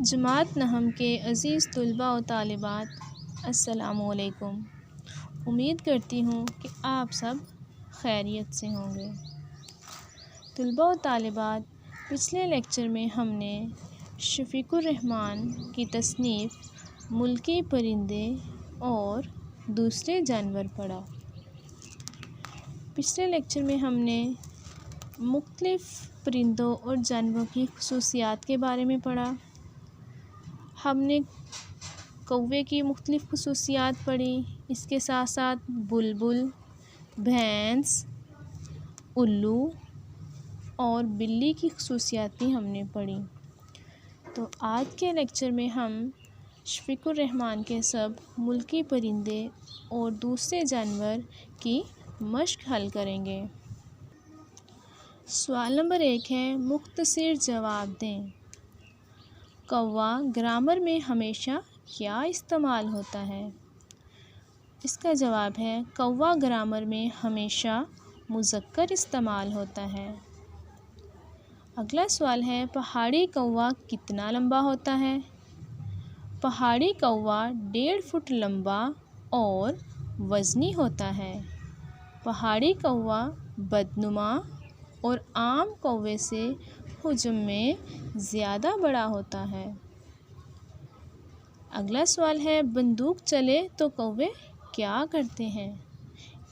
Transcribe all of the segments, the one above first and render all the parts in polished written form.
جماعت نہم کے عزیز طلباء و طالبات، السلام علیکم۔ امید کرتی ہوں کہ آپ سب خیریت سے ہوں گے۔ طلباء و طالبات، پچھلے لیکچر میں ہم نے شفیق الرحمن کی تصنیف ملکی پرندے اور دوسرے جانور پڑھا۔ پچھلے لیکچر میں ہم نے مختلف پرندوں اور جانوروں کی خصوصیات کے بارے میں پڑھا۔ ہم نے کوے کی مختلف خصوصیات پڑھی، اس کے ساتھ ساتھ بلبل، بھینس، الو اور بلی کی خصوصیات بھی ہم نے پڑھی۔ تو آج کے لیکچر میں ہم شفیق الرحمن کے سب ملکی پرندے اور دوسرے جانور کی مشق حل کریں گے۔ سوال نمبر 1 ہے، مختصر جواب دیں۔ کوا گرامر میں ہمیشہ کیا استعمال ہوتا ہے؟ اس کا جواب ہے، کوا گرامر میں ہمیشہ مذکر استعمال ہوتا ہے۔ اگلا سوال ہے، پہاڑی کوا کتنا لمبا ہوتا ہے؟ پہاڑی کوا 1.5 فٹ لمبا اور وزنی ہوتا ہے۔ پہاڑی کوا بدنما اور عام کوے سے حجم میں زیادہ بڑا ہوتا ہے۔ اگلا سوال ہے، بندوق چلے تو کوے کیا کرتے ہیں؟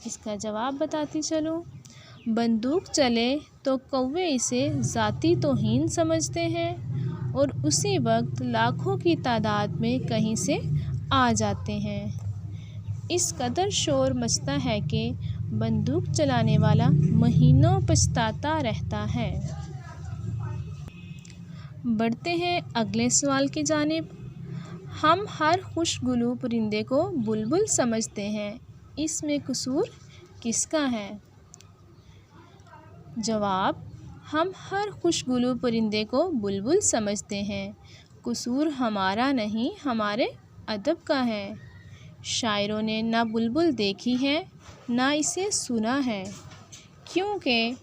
اس کا جواب بتاتی چلوں۔ بندوق چلے تو کوے اسے ذاتی توہین سمجھتے ہیں اور اسی وقت لاکھوں کی تعداد میں کہیں سے آ جاتے ہیں۔ اس قدر شور مچتا ہے کہ بندوق چلانے والا مہینوں پچھتاتا رہتا ہے۔ بڑھتے ہیں اگلے سوال کی جانب۔ ہم ہر خوشگلو پرندے کو بلبل سمجھتے ہیں، اس میں قصور کس کا ہے؟ جواب، ہم ہر خوشگلو پرندے کو بلبل سمجھتے ہیں، قصور ہمارا نہیں، ہمارے ادب کا ہے۔ شاعروں نے نہ بلبل دیکھی ہے نہ اسے سنا ہے، کیونکہ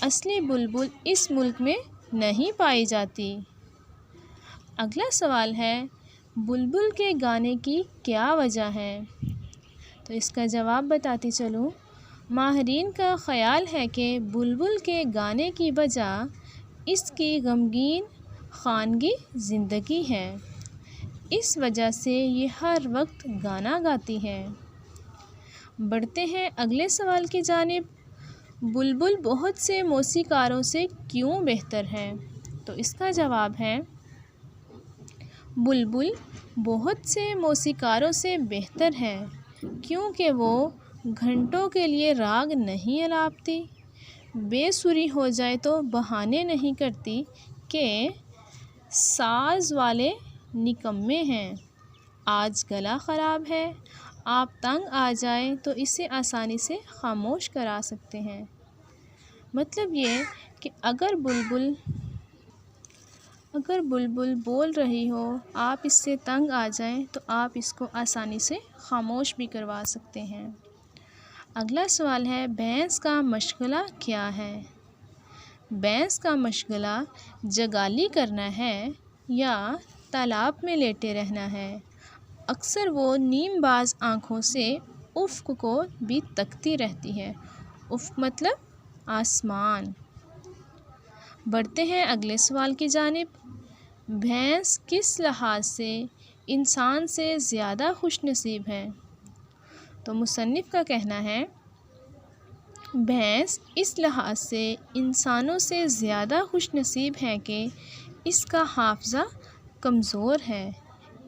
اصلی بلبل اس ملک میں نہیں پائی جاتی۔ اگلا سوال ہے، بلبل کے گانے کی کیا وجہ ہے؟ تو اس کا جواب بتاتی چلوں۔ ماہرین کا خیال ہے کہ بلبل کے گانے کی وجہ اس کی غمگین خانگی زندگی ہے، اس وجہ سے یہ ہر وقت گانا گاتی ہے۔ بڑھتے ہیں اگلے سوال کی جانب۔ بلبل بہت سے موسیقاروں سے کیوں بہتر ہے؟ تو اس کا جواب ہے، بلبل بہت سے موسیقاروں سے بہتر ہے کیونکہ وہ گھنٹوں کے لیے راگ نہیں الاپتی، بے سری ہو جائے تو بہانے نہیں کرتی کہ ساز والے نکمّے ہیں، آج گلا خراب ہے، آپ تنگ آ جائیں تو اسے آسانی سے خاموش کرا سکتے ہیں۔ مطلب یہ کہ اگر بلبل بول رہی ہو، آپ اس سے تنگ آ جائیں تو آپ اس کو آسانی سے خاموش بھی کروا سکتے ہیں۔ اگلا سوال ہے، بھینس کا مشغلہ کیا ہے؟ بھینس کا مشغلہ جگالی کرنا ہے یا تالاب میں لیٹے رہنا ہے۔ اکثر وہ نیم باز آنکھوں سے افق کو بھی تکتی رہتی ہے۔ افق مطلب آسمان۔ بڑھتے ہیں اگلے سوال کی جانب۔ بھینس کس لحاظ سے انسان سے زیادہ خوش نصیب ہے؟ تو مصنف کا کہنا ہے، بھینس اس لحاظ سے انسانوں سے زیادہ خوش نصیب ہے کہ اس کا حافظہ کمزور ہے،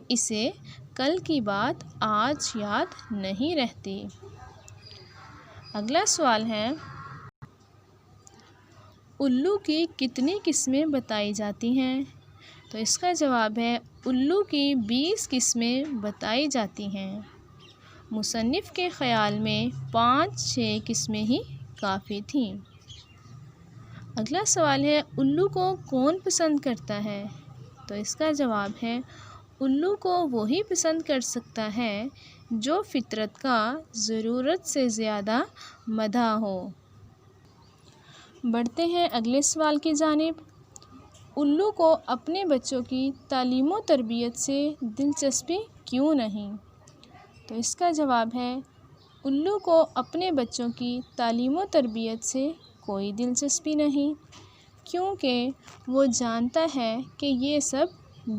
اسے کل کی بات آج یاد نہیں رہتی۔ اگلا سوال ہے، الو کی کتنی قسمیں بتائی جاتی ہیں؟ تو اس کا جواب ہے، الو کی 20 قسمیں بتائی جاتی ہیں۔ مصنف کے خیال میں 5-6 قسمیں ہی کافی تھیں۔ اگلا سوال ہے، الو کو کون پسند کرتا ہے؟ تو اس کا جواب ہے، الو کو وہی پسند کر سکتا ہے جو فطرت کا ضرورت سے زیادہ مداح ہو۔ بڑھتے ہیں اگلے سوال کی جانب۔ الو کو اپنے بچوں کی تعلیم و تربیت سے دلچسپی کیوں نہیں؟ تو اس کا جواب ہے الو کو اپنے بچوں کی تعلیم و تربیت سے کوئی دلچسپی نہیں، کیونکہ وہ جانتا ہے کہ یہ سب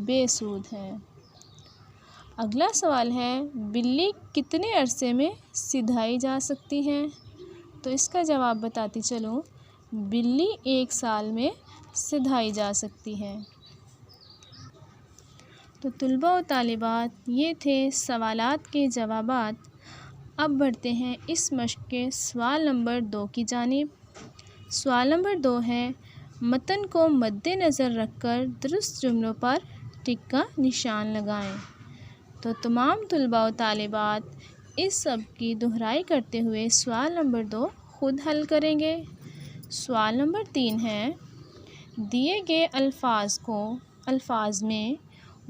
بے سود ہے۔ اگلا سوال ہے، بلی کتنے عرصے میں سدھائی جا سکتی ہے؟ تو اس کا جواب بتاتی چلوں، بلی 1 سال میں سدھائی جا سکتی ہے۔ تو طلباء و طالبات، یہ تھے سوالات کے جوابات۔ اب بڑھتے ہیں اس مشق کے سوال نمبر 2 کی جانب۔ سوال نمبر 2 ہے، متن کو مد نظر رکھ کر درست جملوں پر ٹک کا نشان لگائیں۔ تو تمام طلباء و طالبات اس سب کی دہرائی کرتے ہوئے سوال نمبر 2 خود حل کریں گے۔ سوال نمبر 3 ہے، دیے گئے الفاظ میں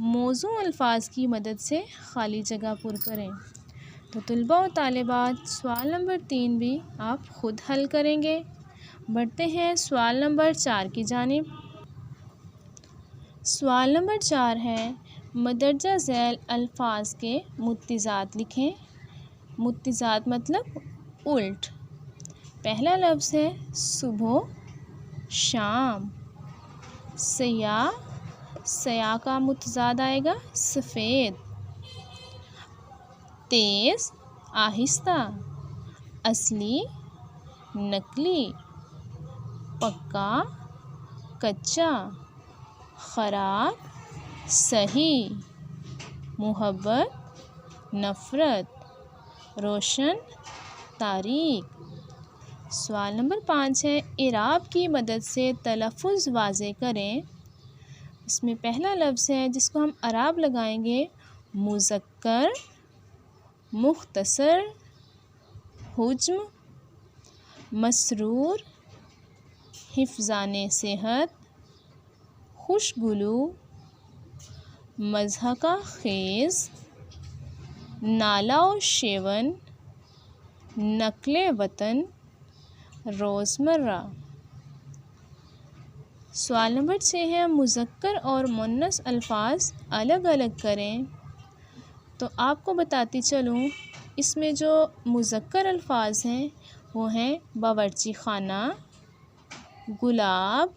موزوں الفاظ کی مدد سے خالی جگہ پر کریں۔ تو طلباء و طالبات سوال نمبر 3 بھی آپ خود حل کریں گے۔ بڑھتے ہیں سوال نمبر 4 کی جانب۔ سوال نمبر 4 ہے، مندرجہ ذیل الفاظ کے متضاد لکھیں۔ متضاد مطلب الٹ۔ پہلا لفظ ہے صبح، شام۔ سیاہ کا متضاد آئے گا سفید۔ تیز، آہستہ۔ اصلی، نقلی۔ پکا، کچا۔ خراب، صحیح۔ محبت، نفرت۔ روشن، تاریک۔ سوال نمبر 5 ہے، اعراب کی مدد سے تلفظ واضح کریں۔ اس میں پہلا لفظ ہے جس کو ہم اعراب لگائیں گے مذکر، مختصر، حجم، مسرور، حفظان صحت، خوشگلو، مضحکہ خیز، نالا و شیون، نقل وطن، روزمرہ۔ سوال نمبر 6 ہے، مذکر اور مؤنث الفاظ الگ الگ کریں۔ تو آپ کو بتاتی چلوں، اس میں جو مذکر الفاظ ہیں وہ ہیں باورچی خانہ، گلاب،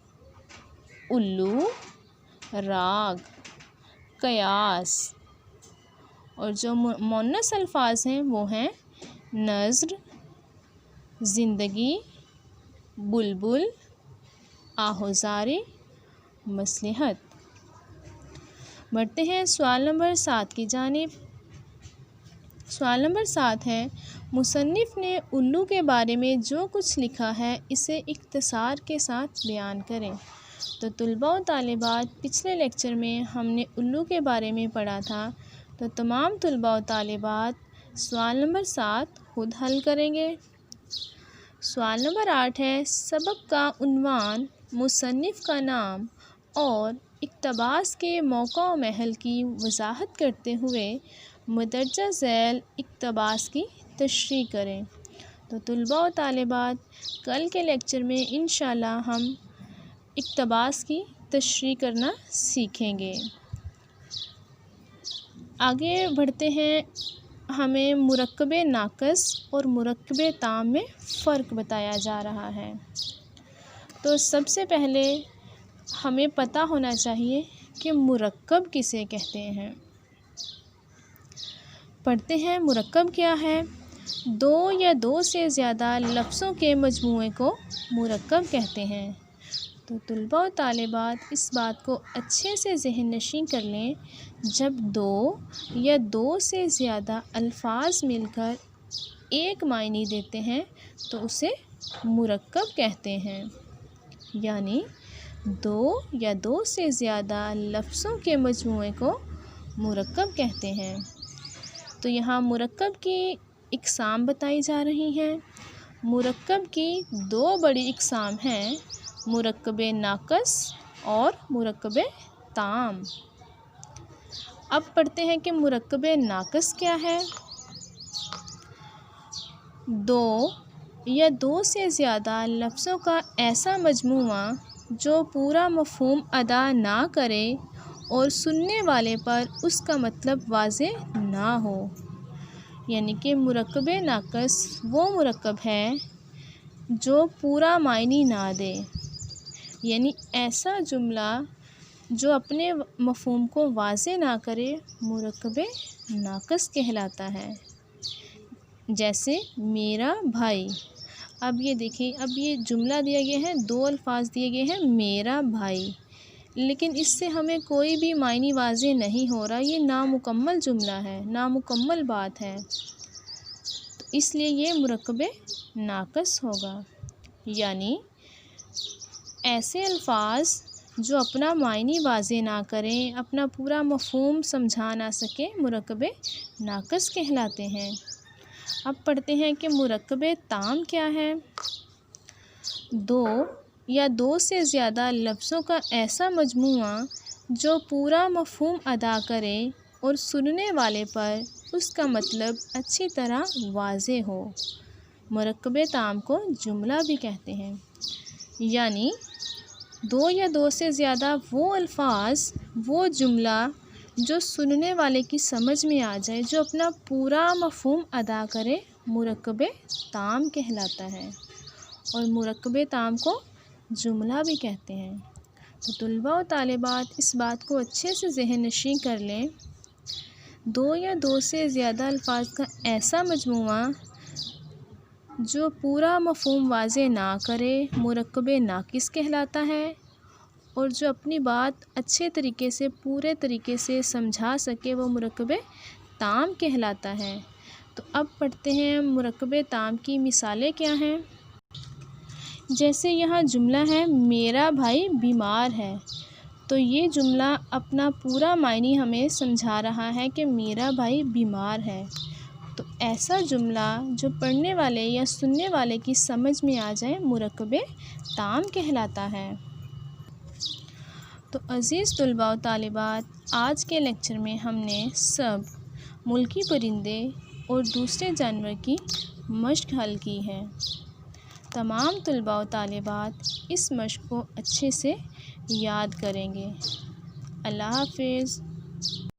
الو، راگ، قیاس۔ اور جو مؤنث الفاظ ہیں وہ ہیں نذر، زندگی، بلبل، آہوزاری، مصلحت۔ بڑھتے ہیں سوال نمبر 7 کی جانب۔ سوال نمبر 7 ہے، مصنف نے الو کے بارے میں جو کچھ لکھا ہے اسے اختصار کے ساتھ بیان کریں۔ تو طلباء و طالبات پچھلے لیکچر میں ہم نے الو کے بارے میں پڑھا تھا، تو تمام طلباء و طالبات سوال نمبر 7 خود حل کریں گے۔ سوال نمبر 8 ہے، سبق کا عنوان، مصنف کا نام اور اقتباس کے موقع و محل کی وضاحت کرتے ہوئے مندرجہ ذیل اقتباس کی تشریح کریں۔ تو طلباء و طالبات کل کے لیکچر میں انشاءاللہ ہم اقتباس کی تشریح کرنا سیکھیں گے۔ آگے بڑھتے ہیں، ہمیں مرکب ناقص اور مرکب تام میں فرق بتایا جا رہا ہے۔ تو سب سے پہلے ہمیں پتہ ہونا چاہیے کہ مرکب کسے کہتے ہیں۔ پڑھتے ہیں، مرکب کیا ہے؟ 2 یا 2 سے زیادہ لفظوں کے مجموعے کو مرکب کہتے ہیں۔ تو طلباء و طالبات اس بات کو اچھے سے ذہن نشین کر لیں، جب 2 یا 2 سے زیادہ الفاظ مل کر ایک معنی دیتے ہیں تو اسے مرکب کہتے ہیں۔ یعنی 2 یا 2 سے زیادہ لفظوں کے مجموعے کو مرکب کہتے ہیں۔ تو یہاں مرکب کی اقسام بتائی جا رہی ہیں۔ مرکب کی 2 بڑی اقسام ہیں، مرکب ناقص اور مرکب تام۔ اب پڑھتے ہیں کہ مرکب ناقص کیا ہے۔ 2 یا 2 سے زیادہ لفظوں کا ایسا مجموعہ جو پورا مفہوم ادا نہ کرے اور سننے والے پر اس کا مطلب واضح نہ ہو۔ یعنی کہ مرکب ناقص وہ مرکب ہے جو پورا معنی نہ دے، یعنی ایسا جملہ جو اپنے مفہوم کو واضح نہ کرے مرکب ناقص کہلاتا ہے۔ جیسے میرا بھائی، اب یہ دیکھیں، اب یہ جملہ دیا گیا ہے، دو الفاظ دیے گئے ہیں میرا بھائی، لیکن اس سے ہمیں کوئی بھی معنی واضح نہیں ہو رہا، یہ نامکمل جملہ ہے، نامکمل بات ہے، تو اس لیے یہ مرکب ناقص ہوگا۔ یعنی ایسے الفاظ جو اپنا معنی واضح نہ کریں، اپنا پورا مفہوم سمجھا نہ سکیں، مرکب ناقص کہلاتے ہیں۔ اب پڑھتے ہیں کہ مرکب تام کیا ہے۔ دو یا دو سے زیادہ لفظوں کا ایسا مجموعہ جو پورا مفہوم ادا کرے اور سننے والے پر اس کا مطلب اچھی طرح واضح ہو، مرکب تام کو جملہ بھی کہتے ہیں۔ یعنی دو یا دو سے زیادہ وہ الفاظ، وہ جملہ جو سننے والے کی سمجھ میں آ جائے، جو اپنا پورا مفہوم ادا کرے، مرکب تام کہلاتا ہے، اور مرکب تام کو جملہ بھی کہتے ہیں۔ تو طلباء و طالبات اس بات کو اچھے سے ذہن نشین کر لیں، دو یا دو سے زیادہ الفاظ کا ایسا مجموعہ جو پورا مفہوم واضح نہ کرے، مرکب ناقص کہلاتا ہے، اور جو اپنی بات اچھے طریقے سے، پورے طریقے سے سمجھا سکے، وہ مرکب تام کہلاتا ہے۔ تو اب پڑھتے ہیں مرکب تام کی مثالیں کیا ہیں۔ جیسے یہاں جملہ ہے میرا بھائی بیمار ہے، تو یہ جملہ اپنا پورا معنی ہمیں سمجھا رہا ہے کہ میرا بھائی بیمار ہے، تو ایسا جملہ جو پڑھنے والے یا سننے والے کی سمجھ میں آ جائے، مرکب تام کہلاتا ہے۔ تو عزیز طلباء و طالبات، آج کے لیکچر میں ہم نے سب ملکی پرندے اور دوسرے جانور کی مشق حل کی ہے۔ تمام طلباء و طالبات اس مشق کو اچھے سے یاد کریں گے۔ اللہ حافظ۔